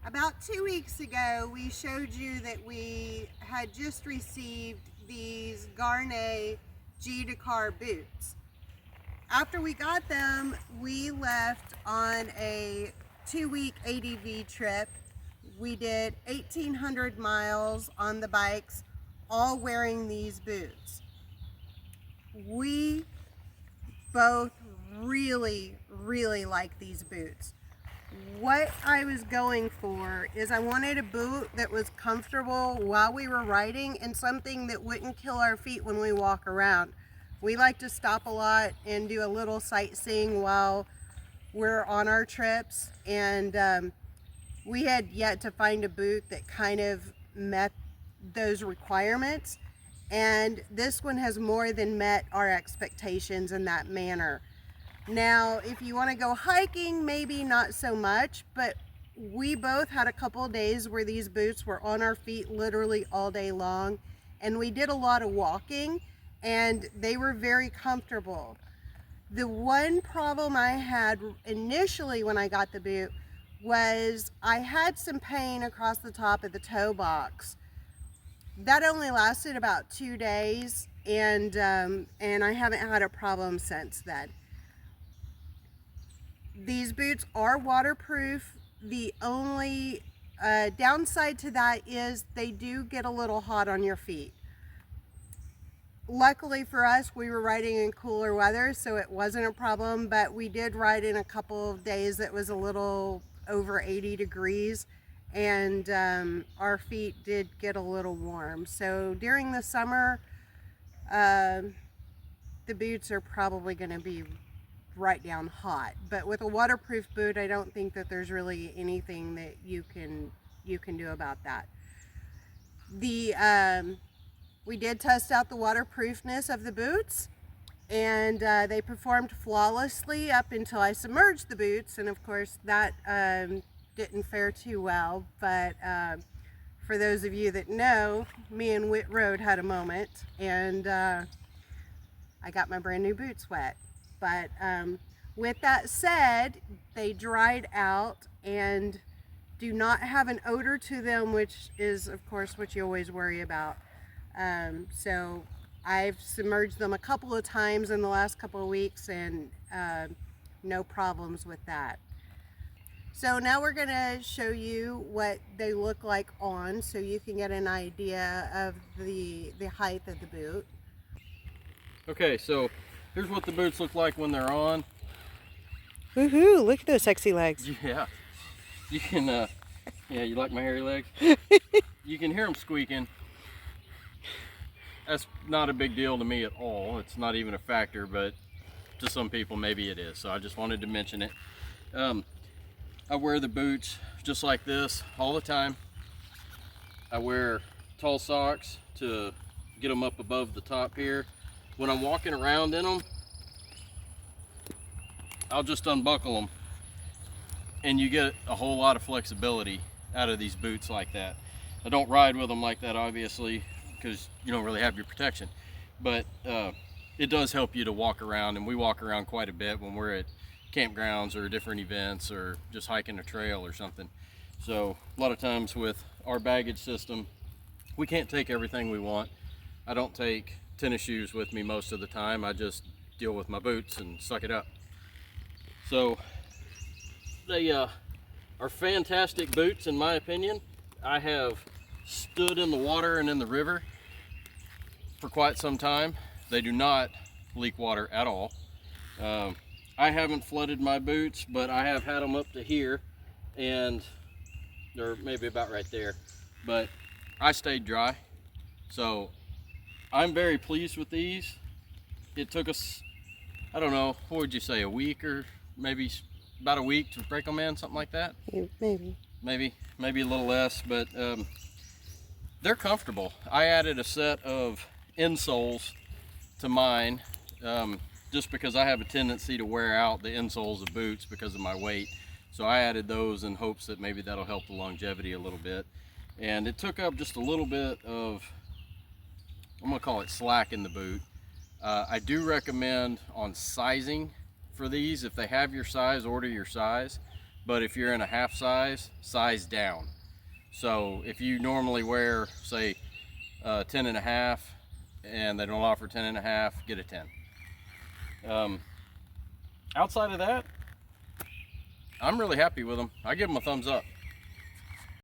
About 2 weeks ago, we showed you that we had just received these Garnet G Dakar boots. After we got them, we left on a 2-week ADV trip. We did 1,800 miles on the bikes, all wearing these boots. We both really like these boots. What I was going for is I wanted a boot that was comfortable while we were riding and something that wouldn't kill our feet when we walk around. We like to stop a lot and do a little sightseeing while we're on our trips, and we had yet to find a boot that kind of met those requirements, and this one has more than met our expectations in that manner. Now, if you want to go hiking, maybe not so much, but we both had a couple of days where these boots were on our feet literally all day long, and we did a lot of walking, and they were very comfortable. The one problem I had initially when I got the boot was I had some pain across the top of the toe box. That only lasted about 2 days, and I haven't had a problem since then. These boots are waterproof. The only downside to that is they do get a little hot on your feet. Luckily for us, we were riding in cooler weather, so it wasn't a problem, but we did ride in a couple of days that was a little over 80 degrees, and our feet did get a little warm. So during the summer, the boots are probably going to be right down hot, but with a waterproof boot, I don't think that there's really anything that you can do about that. We did test out the waterproofness of the boots, and they performed flawlessly up until I submerged the boots, and of course that didn't fare too well. But for those of you that know, me and Whit Road had a moment, and I got my brand new boots wet. But with that said, they dried out and do not have an odor to them, which is of course what you always worry about. So I've submerged them a couple of times in the last couple of weeks, and no problems with that. So now we're going to show you what they look like on, so you can get an idea of the height of the boot. Okay, so here's what the boots look like when they're on. Woohoo! Look at those sexy legs. Yeah, you can, yeah, you like my hairy legs? You can hear them squeaking. That's not a big deal to me at all. It's not even a factor, but to some people maybe it is. So I just wanted to mention it. I wear the boots just like this all the time. I wear tall socks to get them up above the top here. When I'm walking around in them, I'll just unbuckle them, and you get a whole lot of flexibility out of these boots like that. I don't ride with them like that, obviously, because you don't really have your protection, but it does help you to walk around, and we walk around quite a bit when we're at campgrounds or different events or just hiking a trail or something. So a lot of times with our baggage system, we can't take everything we want. I don't take tennis shoes with me most of the time. I just deal with my boots and suck it up. So they are fantastic boots in my opinion. I have stood in the water and in the river for quite some time. They do not leak water at all. I haven't flooded my boots, but I have had them up to here, and they're maybe about right there, but I stayed dry. So I'm very pleased with these. It took us, I don't know, what would you say, a week or maybe about a week to break them in, something like that? Maybe a little less, but they're comfortable. I added a set of insoles to mine just because I have a tendency to wear out the insoles of boots because of my weight. So I added those in hopes that maybe that'll help the longevity a little bit. And it took up just a little bit of, I'm gonna call it slack in the boot. I do recommend on sizing for these, if they have your size, order your size. but if you're in a half size, size down. So if you normally wear, say, 10 and a half, and they don't offer 10 and a half, get a 10. Outside of that, I'm really happy with them. I give them a thumbs up.